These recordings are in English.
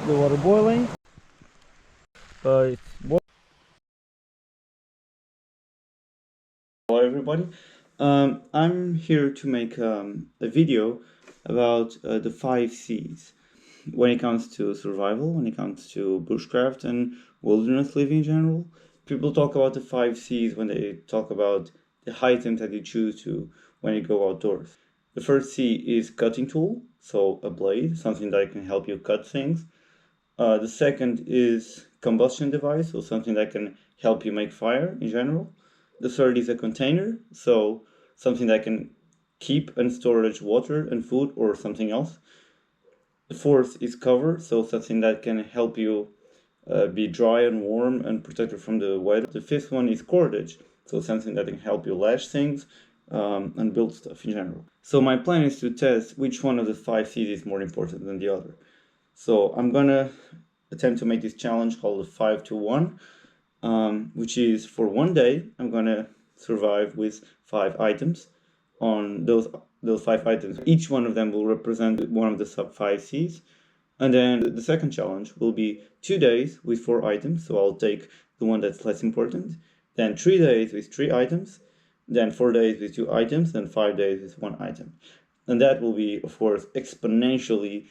the water boiling. It's boiling. Hello everybody, I'm here to make a video about the 5 C's when it comes to survival, when it comes to bushcraft and wilderness living in general. People talk about the 5 C's when they talk about the items that you choose to when you go outdoors. The first C is cutting tool, so a blade, something that can help you cut things. The second is combustion device, so something that can help you make fire in general. The third is a container, so something that can keep and storage water and food or something else. The fourth is cover, so something that can help you be dry and warm and protected from the weather. The fifth one is cordage, so something that can help you lash things and build stuff in general. So my plan is to test which one of the 5 C's is more important than the other. So I'm gonna attempt to make this challenge called the 5 to 1, which is for one day I'm gonna survive with 5 items. On those 5 items, each one of them will represent one of the sub 5 C's. And then the second challenge will be 2 days with 4 items, so I'll take the one that's less important. Then 3 days with 3 items, then 4 days with 2 items, then 5 days with 1 item. And that will be, of course, exponentially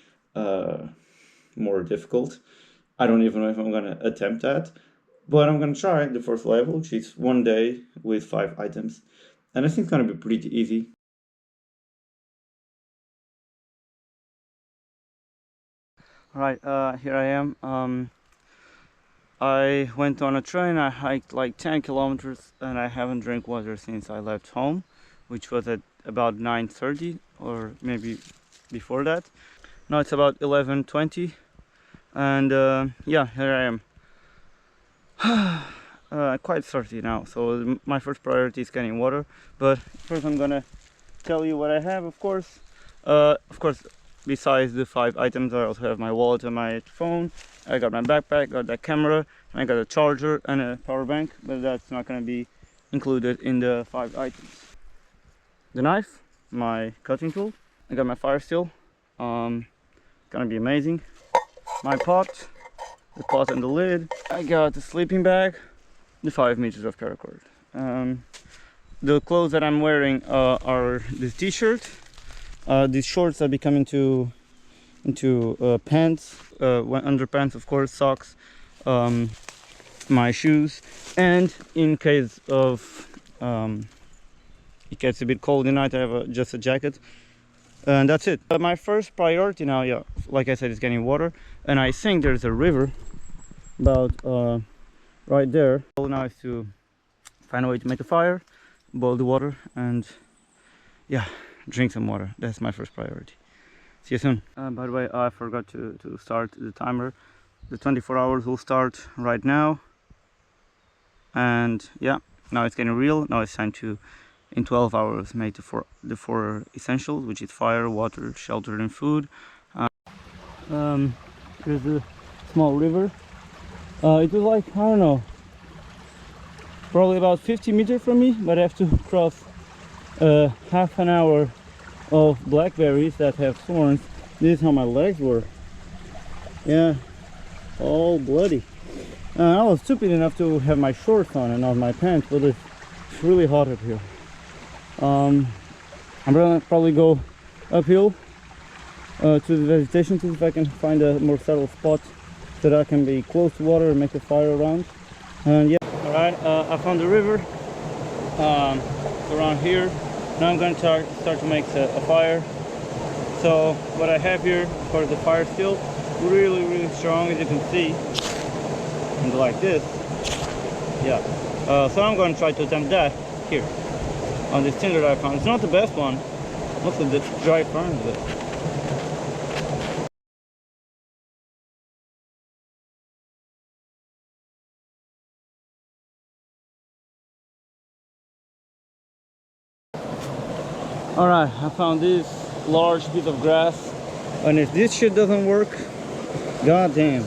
more difficult. I don't even know if I'm gonna attempt that, but I'm gonna try the first level, which is 1 day with 5 items. And I think it's gonna be pretty easy. Alright, here I am. I went on a train, I hiked like 10 kilometers and I haven't drank water since I left home, which was at about 9:30 or maybe before that. Now it's about 11:20 and yeah, here I am. Quite thirsty now, so my first priority is getting water, but first I'm gonna tell you what I have. Of course, besides the 5 items, I also have my wallet and my phone. I got my backpack, got that camera, and I got a charger and a power bank, but that's not gonna be included in the 5 items. The knife, my cutting tool, I got my fire steel, gonna be amazing. My pot, the pot and the lid. I got the sleeping bag, the 5 meters of paracord. The clothes that I'm wearing are this t-shirt. These shorts are becoming into pants, underpants, of course, socks, my shoes, and in case of it gets a bit cold at night, I have just a jacket. And that's it. My first priority now, yeah, like I said, is getting water, and I think there's a river about right there. All now is to find a way to make a fire, boil the water, and yeah, drink some water. That's my first priority. See you soon. By the way, I forgot to start the timer. The 24 hours will start right now, and yeah, now it's getting real. Now it's time to, in 12 hours, make the four essentials, which is fire, water, shelter, and food. There's a small river. It was like, I don't know, probably about 50 meters from me, but I have to cross half an hour of blackberries that have thorns. This is how my legs were. Yeah, all bloody. I was stupid enough to have my shorts on and not my pants, but it's really hot up here. I'm gonna probably go uphill to the vegetation to see if I can find a more settled spot so that I can be close to water and make a fire around. And yeah, all right, I found the river around here. Now I'm going to start to make a fire. So what I have here, of course, the fire still really strong, as you can see, and like this. Yeah. So I'm going to try to attempt that here on this tinder that I found. It's not the best one, mostly the dry ferns, but alright, I found this large piece of grass, and if this shit doesn't work, god damn.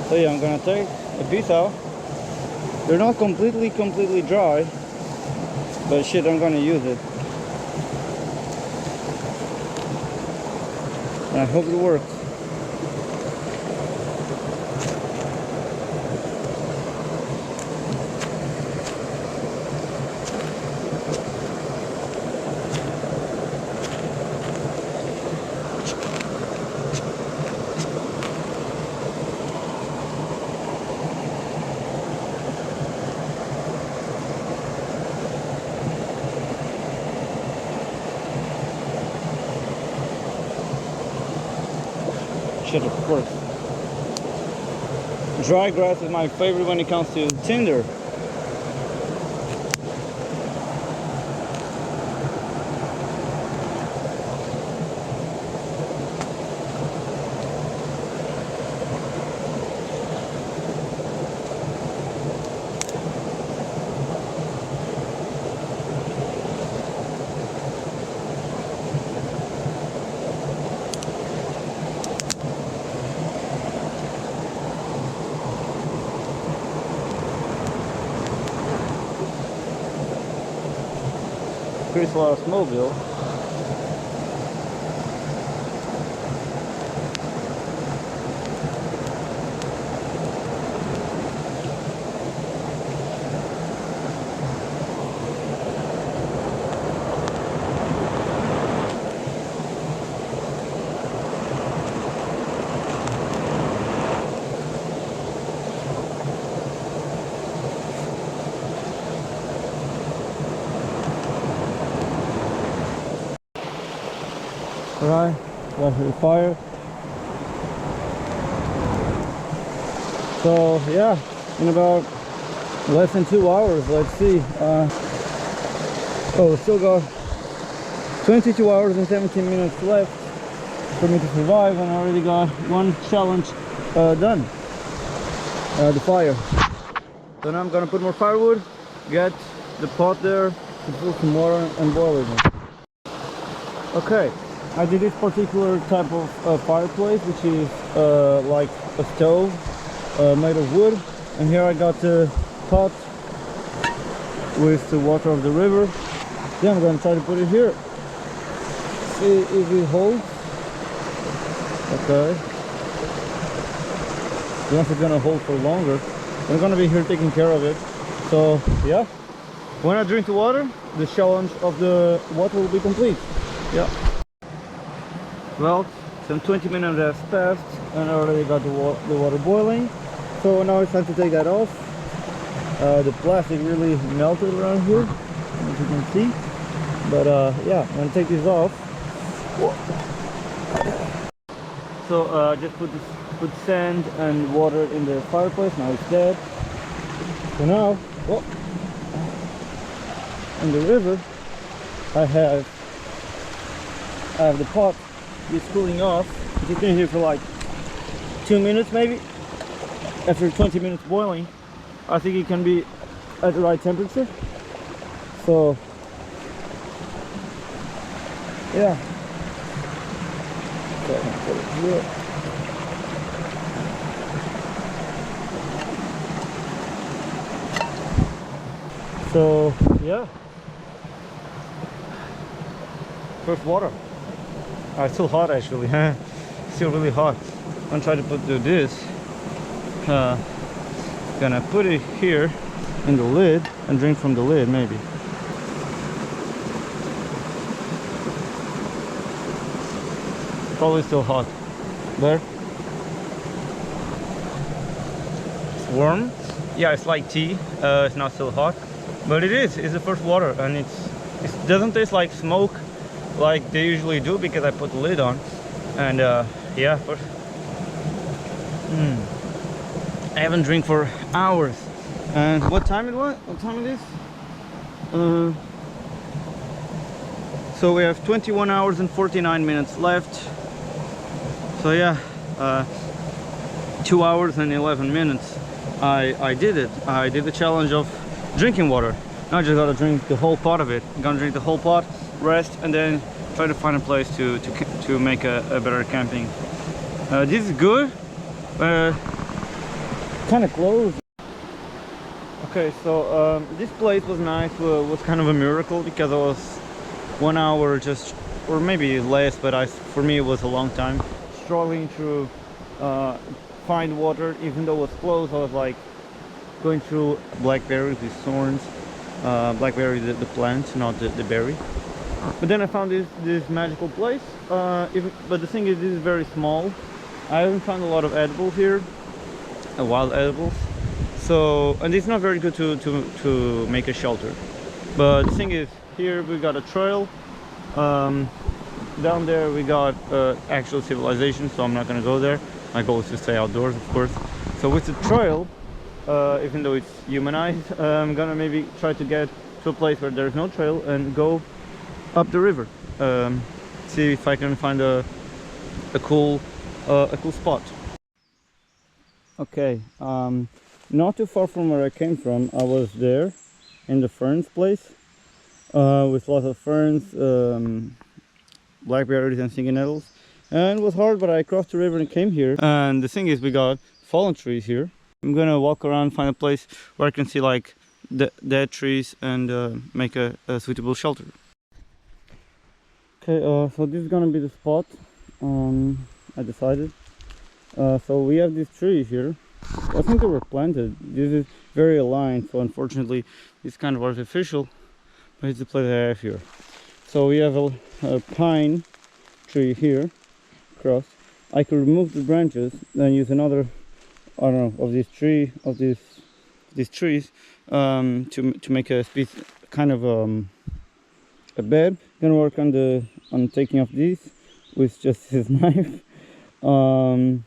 So yeah, I'm gonna take a piece out. They're not completely dry, but shit, I'm gonna use it. And I hope it works. shit, of course. Dry grass is my favorite when it comes to tinder. Chris Lars Mobile. Right, got the fire. So yeah, in about less than 2 hours, let's see. Oh, we still got 22 hours and 17 minutes left for me to survive, and I already got one challenge done. The fire. So now I'm gonna put more firewood, get the pot there to put some water and boil it. Okay. I did this particular type of fireplace, which is like a stove made of wood, and here I got the pot with the water of the river. Then I'm going to try to put it here, see if it holds. Okay, I don't know if it's going to hold for longer. I'm going to be here taking care of it. So yeah, when I drink the water, the challenge of the water will be complete. Yeah. Well, some 20 minutes has passed and I already got the water boiling. So now it's time to take that off. The plastic really melted around here, as you can see. But yeah, I'm gonna take this off. So just put sand and water in the fireplace. Now it's dead. So now, in the river, I have the pot. It's cooling off. It's been here for like 2 minutes maybe. After 20 minutes boiling, I think it can be at the right temperature. So yeah. So I'm gonna put it here. So yeah. First water. It's still hot actually. Still really hot. I'm gonna try to do this. Gonna put it here in the lid and drink from the lid maybe. Probably still hot. There. It's warm. Yeah, it's like tea. It's not still hot, but it is. It's the first water, and it doesn't taste like smoke like they usually do because I put the lid on. And yeah, I haven't drank for hours. And what time it was? What time it is? So we have 21 hours and 49 minutes left. So yeah, 2 hours and 11 minutes. I did it. I did the challenge of drinking water. Now I just gotta drink the whole pot of it. I'm gonna drink the whole pot, rest, and then try to find a place to make a better camping. This is good. Kind of close. Okay, so this place was nice. Was kind of a miracle because I was 1 hour just, or maybe less, but for me it was a long time struggling to find water. Even though it was close, I was like going through blackberries with thorns. Blackberry, the plant, not the berry. But then I found this magical place. But the thing is, this is very small. I haven't found a lot of edibles here, wild edibles. So, and it's not very good to make a shelter. But the thing is, here we got a trail. down there we got actual civilization, so I'm not gonna go there. My goal is to stay outdoors, of course. So with the trail, even though it's humanized, I'm gonna maybe try to get to a place where there's no trail and go up the river. See if I can find a cool spot. Okay, not too far from where I came from, I was there in the ferns place with lots of ferns, blackberries and stinging nettles, and it was hard, but I crossed the river and came here. And the thing is, we got fallen trees here. I'm gonna walk around, find a place where I can see like the dead trees and make a suitable shelter. Okay, so this is gonna be the spot. I decided. So we have these trees here. I think they were planted. This is very aligned, so unfortunately it's kind of artificial, but it's the place I have here. So we have a pine tree here across. I could remove the branches, then use another, I don't know, of these trees to make a kind of a bed. Gonna work on taking off these with just his knife. And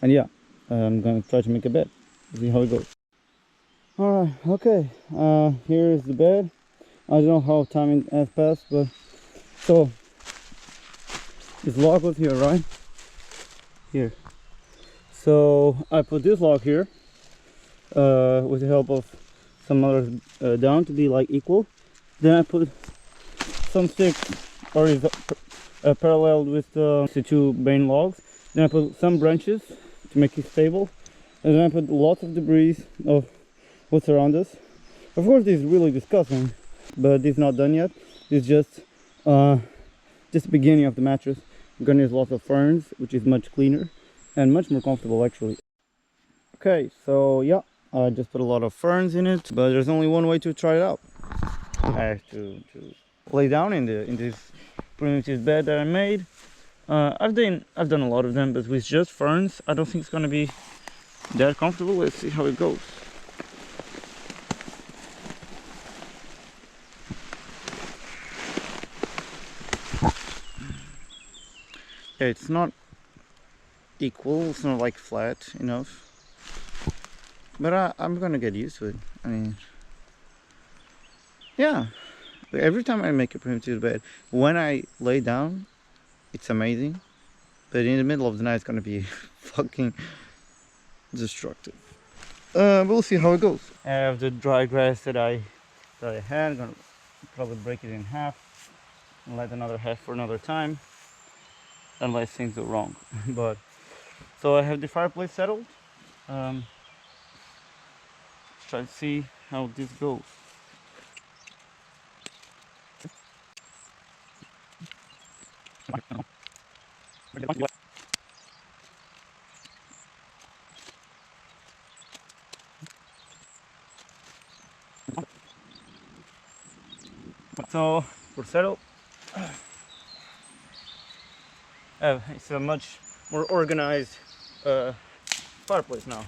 yeah, I'm gonna try to make a bed. See how it goes. All right, okay. Here is the bed. I don't know how time has passed, but so this log was here, right? Here. So I put this log here with the help of some others down to be like equal. Then I put some sticks parallel with the two main logs. Then I put some branches to make it stable, and then I put lots of debris of what's around us. Of course, this is really disgusting, but it's not done yet. It's just the beginning of the mattress. I'm gonna use lots of ferns, which is much cleaner and much more comfortable actually. Okay, so yeah, I just put a lot of ferns in it, but there's only one way to try it out. I have to lay down in this primitive bed that I made. I've done a lot of them, but with just ferns, I don't think it's gonna be that comfortable. Let's see how it goes. Yeah, it's not equal, it's not like flat enough, but I'm gonna get used to it. I mean, yeah, every time I make a primitive bed, when I lay down, it's amazing, but in the middle of the night it's gonna be fucking destructive. We'll see how it goes. I have the dry grass that I had. I'm gonna probably break it in half and let another half for another time, unless things go wrong. But so I have the fireplace settled. Let's try to see how this goes. So we're settled. It's a much more organized fireplace now,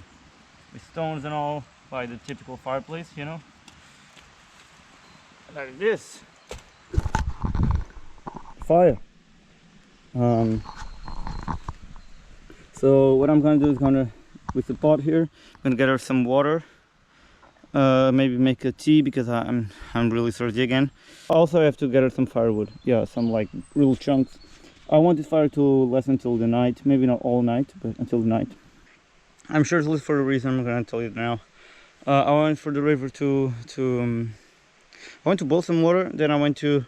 with stones and all, by the typical fireplace, you know. Like this. Fire. So what I'm gonna do is with the pot here, I'm gonna gather some water. Maybe make a tea because I'm really thirsty again. Also, I have to gather some firewood. Yeah, some like real chunks. I want this fire to last until the night. Maybe not all night, but until the night. I'm sure it's lit for a reason. I'm gonna tell you now. I went for the river I went to boil some water. Then I went to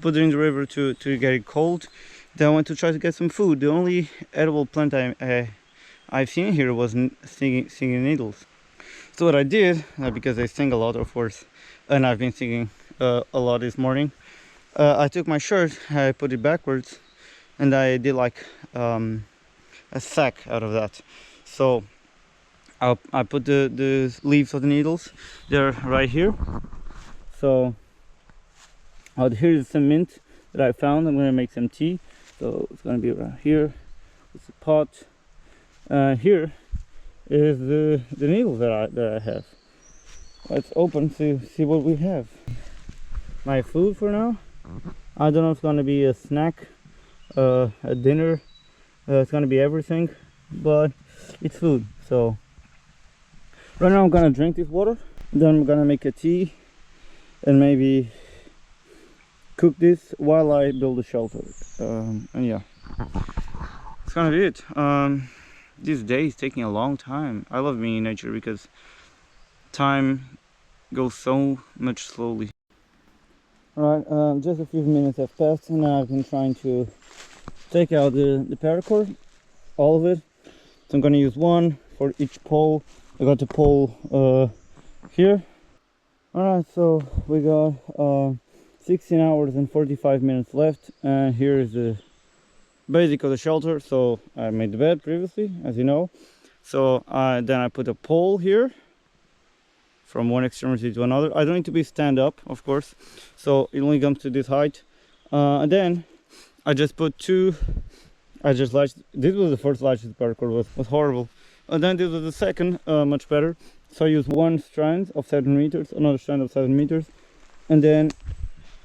put it in the river to get it cold. Then I went to try to get some food. The only edible plant I've seen here was stinging needles. So what I did, because I sing a lot, of course, and I've been singing a lot this morning, I took my shirt, I put it backwards, and I did like a sack out of that. So I put the leaves of the needles, they're right here. So here's some mint that I found. I'm gonna make some tea. So it's gonna be right here. It's a pot. Here is the needles that I have. Let's open to see what we have. My food for now I don't know if it's gonna be a snack, a dinner. It's gonna be everything, but it's food. So right now I'm gonna drink this water. Then I'm gonna make a tea and maybe cook this while I build a shelter. And yeah, it's gonna be it. This day is taking a long time. I love being in nature because time goes so much slowly. Alright, just a few minutes have passed and I've been trying to take out the paracord, all of it. So I'm gonna use one for each pole. I got the pole here. Alright, so we got 16 hours and 45 minutes left, and here is the basic of the shelter. So I made the bed previously, as you know. So then I put a pole here from one extremity to another. I don't need to be stand up, of course, so it only comes to this height. And then I just put two. I just latched. This was the first latch. The paracord was horrible, and then this was the second, much better. So I used one strand of 7 meters, another strand of 7 meters, and then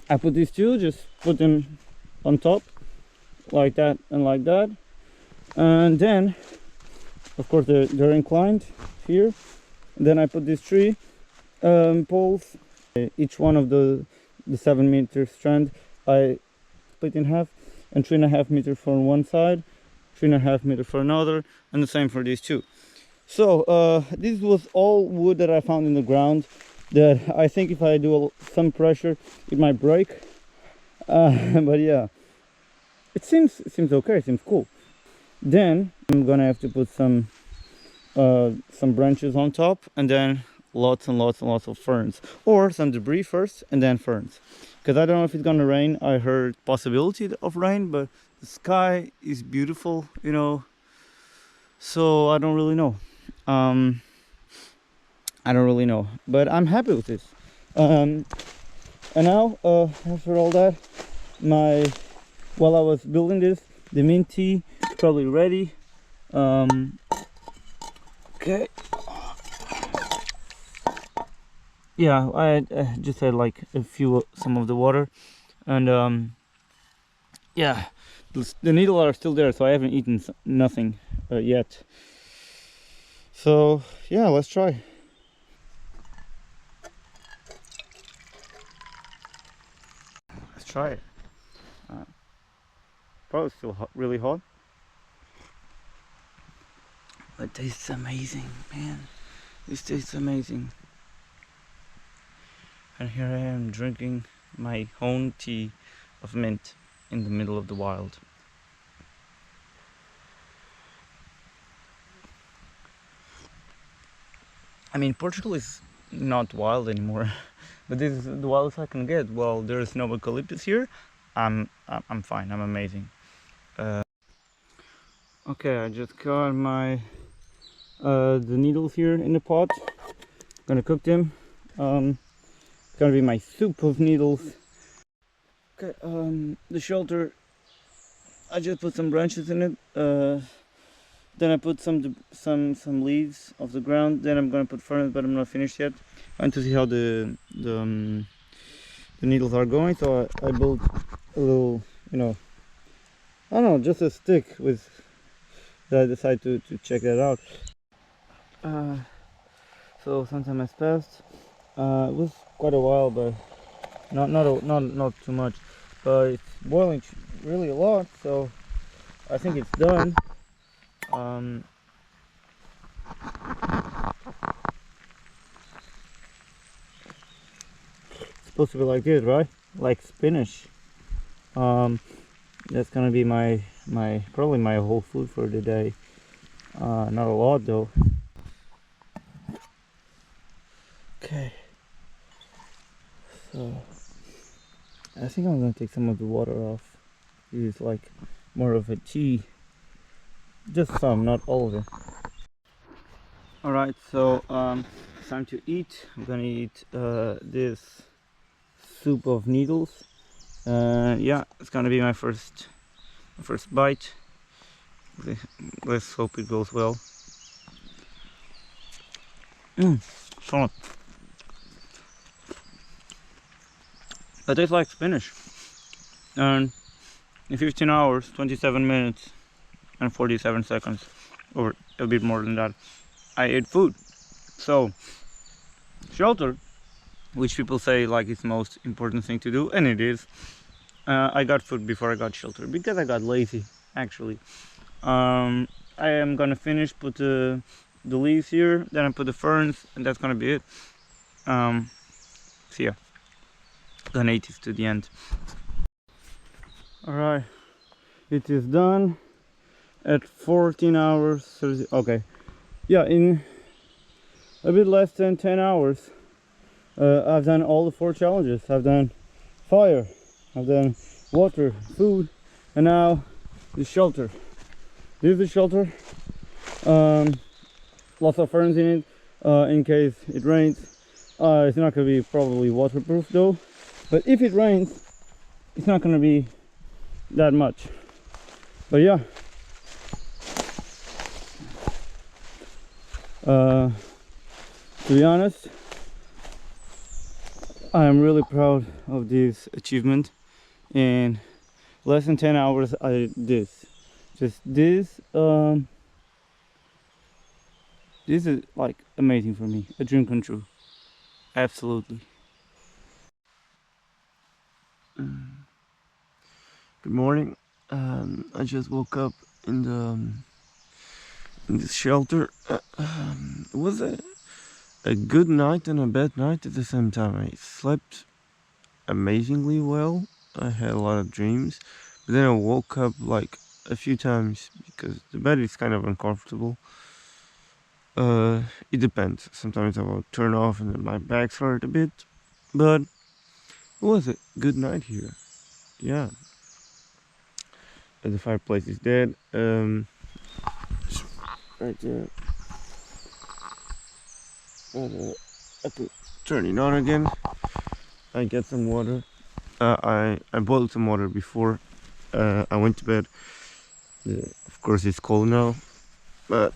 I put these two. Just put them on top, like that and like that, and then, of course, they're inclined here. And then I put these three poles. Each one of the 7 meter strand I split in half, and 3.5 meters for one side, 3.5 meters for another, and the same for these two. So this was all wood that I found in the ground that I think if I do some pressure it might break, but yeah, it seems okay, it seems cool. Then I'm gonna have to put some branches on top, and then lots and lots and lots of ferns, or some debris first and then ferns, because I don't know if it's gonna rain. I heard possibility of rain, but the sky is beautiful, you know, so I don't really know. I don't really know, but I'm happy with this. And now after all that, while I was building this, the mint tea is probably ready. Okay. Yeah, I just had like some of the water, and yeah, the needles are still there, so I haven't eaten nothing yet. So yeah, let's try. Let's try it. Probably still really hot, but it tastes amazing, man. This tastes amazing. And here I am drinking my own tea of mint in the middle of the wild. I mean, Portugal is not wild anymore, but this is the wildest I can get. Well, there's no eucalyptus here. I'm fine. I'm amazing. Okay, I just got my the needles here in the pot. Gonna cook them. Gonna be my soup of needles. Okay, the shelter, I just put some branches in it. Then I put some leaves off the ground. Then I'm gonna put ferns, but I'm not finished yet. I want to see how the needles are going. So I built a little, you know, I don't know, just a stick with that I decided to check that out. So some time has passed. It was quite a while, but not too much. But it's boiling really a lot, so I think it's done. It's supposed to be like this, right? Like spinach. That's gonna be my probably my whole food for the day. Not a lot though. Okay. So I think I'm gonna take some of the water off. Use like more of a tea. Just some, not all of it. Alright, so it's time to eat. I'm gonna eat this soup of needles. Yeah, it's gonna be my first bite. Let's hope it goes well. Solid. It tastes like spinach. And in 15 hours, 27 minutes and 47 seconds, or a bit more than that, I ate food. So shelter, which people say like it's the most important thing to do, and it is. I got food before I got shelter because I got lazy, actually. I am gonna finish, put the leaves here, then I put the ferns, and that's gonna be it. So yeah, gonna eat this to the end. Alright, it is done at 14 hours 30, okay, yeah, in a bit less than 10 hours I've done all the 4 challenges. I've done fire, I've done water, food, and now the shelter. This is the shelter. Lots of ferns in it in case it rains. It's not going to be probably waterproof though, but if it rains it's not going to be that much. But yeah, to be honest, I am really proud of this achievement. In less than 10 hours I did this. Just this. This is like amazing for me, a dream come true. Absolutely. Good morning. I just woke up in this shelter. It was a good night and a bad night at the same time. I slept amazingly well. I had a lot of dreams, but then I woke up like a few times because the bed is kind of uncomfortable. It depends. Sometimes I will turn off and then my back's hurt a bit, but it was a good night here. Yeah. The fireplace is dead. Right there. I could turn it on again. I get some water. I boiled some water before I went to bed. Of course it's cold now, but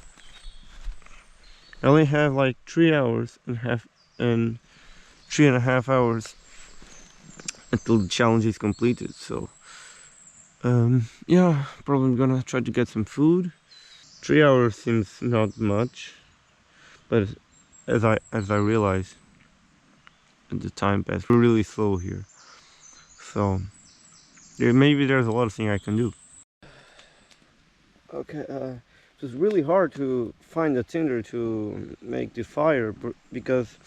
I only have like 3 hours and 3.5 hours until the challenge is completed. So yeah, probably gonna try to get some food. 3 hours seems not much, but as I realize, the time passed really slow here. So maybe there's a lot of things I can do. Okay, it was really hard to find the tinder to make the fire because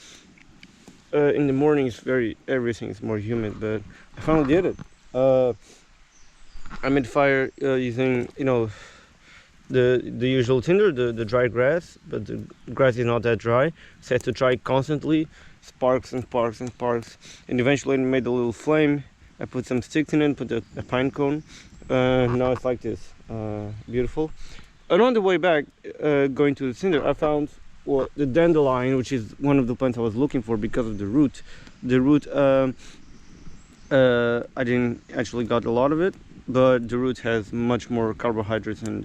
in the morning everything is more humid, but I finally did it. I made fire using the usual tinder, the dry grass, but the grass is not that dry, so I had to try constantly, sparks and sparks and sparks, and eventually I made a little flame. I put some sticks in it, put a pine cone. Now it's like this, beautiful. And on the way back, going to the tinder, I found the dandelion, which is one of the plants I was looking for because of the root. The root, I didn't actually got a lot of it, but the root has much more carbohydrates and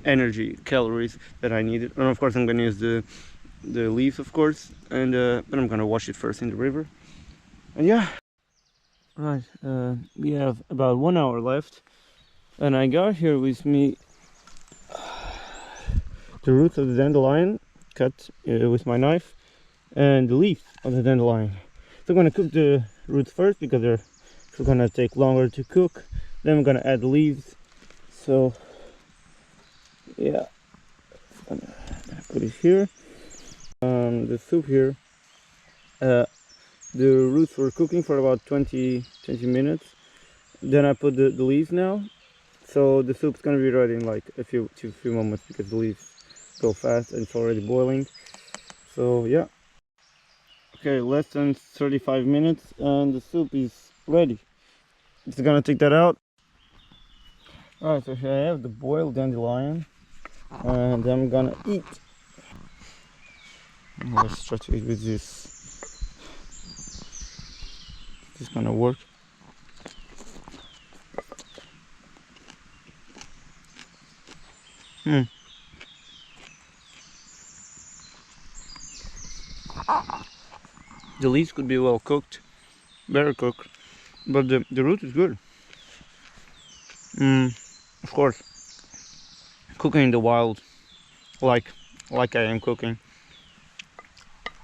energy, calories that I needed. And of course I'm gonna use the leaves, of course, and but I'm gonna wash it first in the river. And yeah, right, we have about 1 hour left, and I got here with me the roots of the dandelion cut with my knife, and the leaves of the dandelion. So I'm gonna cook the roots first because they're gonna take longer to cook. Then I'm gonna add the leaves. So yeah, I'm gonna put it here. The soup here, the roots were cooking for about 20 minutes. Then I put the leaves now, so the soup's gonna be ready in like a few moments because the leaves go fast and it's already boiling. So yeah, okay, less than 35 minutes and the soup is ready. Just gonna take that out. Alright, so here I have the boiled dandelion, and I'm gonna eat. Let's try to eat with this. This is gonna work. The leaves could be well cooked, better cooked. but the root is good. Of course, cooking in the wild, like I am cooking,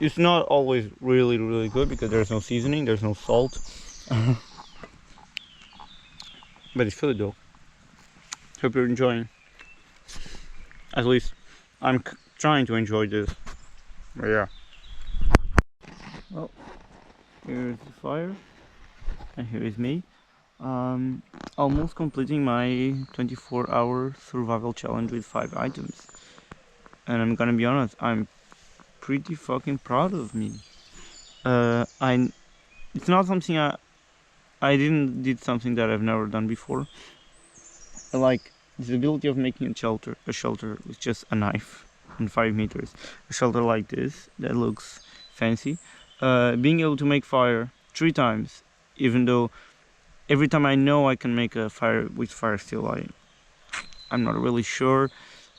it's not always really good because there's no seasoning, there's no salt. But it's good though. Hope you're enjoying. At least I'm trying to enjoy this. But yeah. Well, here's the fire, and here is me. Almost completing my 24-hour survival challenge with 5 items. And I'm gonna be honest, I'm pretty fucking proud of me. It's not something I did something that I've never done before. Like this ability of making a shelter with just a knife and 5 meters. A shelter like this that looks fancy. Being able to make fire 3 times, even though every time I know I can make a fire with fire steel, I'm not really sure.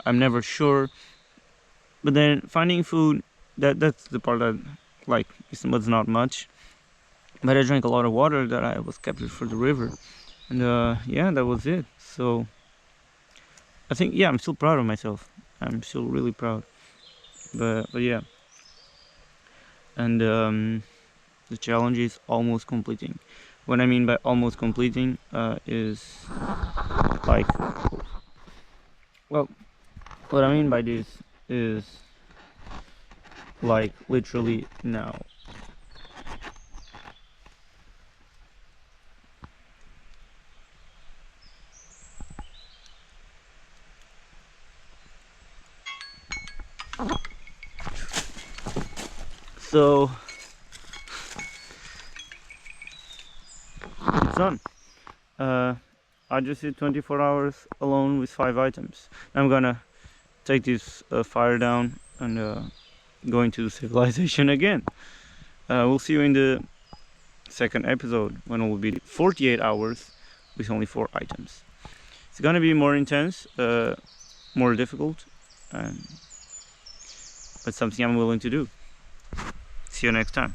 I'm never sure. But then finding food, that's the part that like it's not much. But I drank a lot of water that I was captured for the river, and yeah, that was it. So I think, yeah, I'm still proud of myself. I'm still really proud. But yeah, and the challenge is almost completing. What I mean by almost completing is like, well, what I mean by this is like literally now. So it's done. I just did 24 hours alone with 5 items. I'm gonna take this fire down and go into civilization again. We'll see you in the second episode when it will be 48 hours with only 4 items. It's gonna be more intense, more difficult, but something I'm willing to do. See you next time.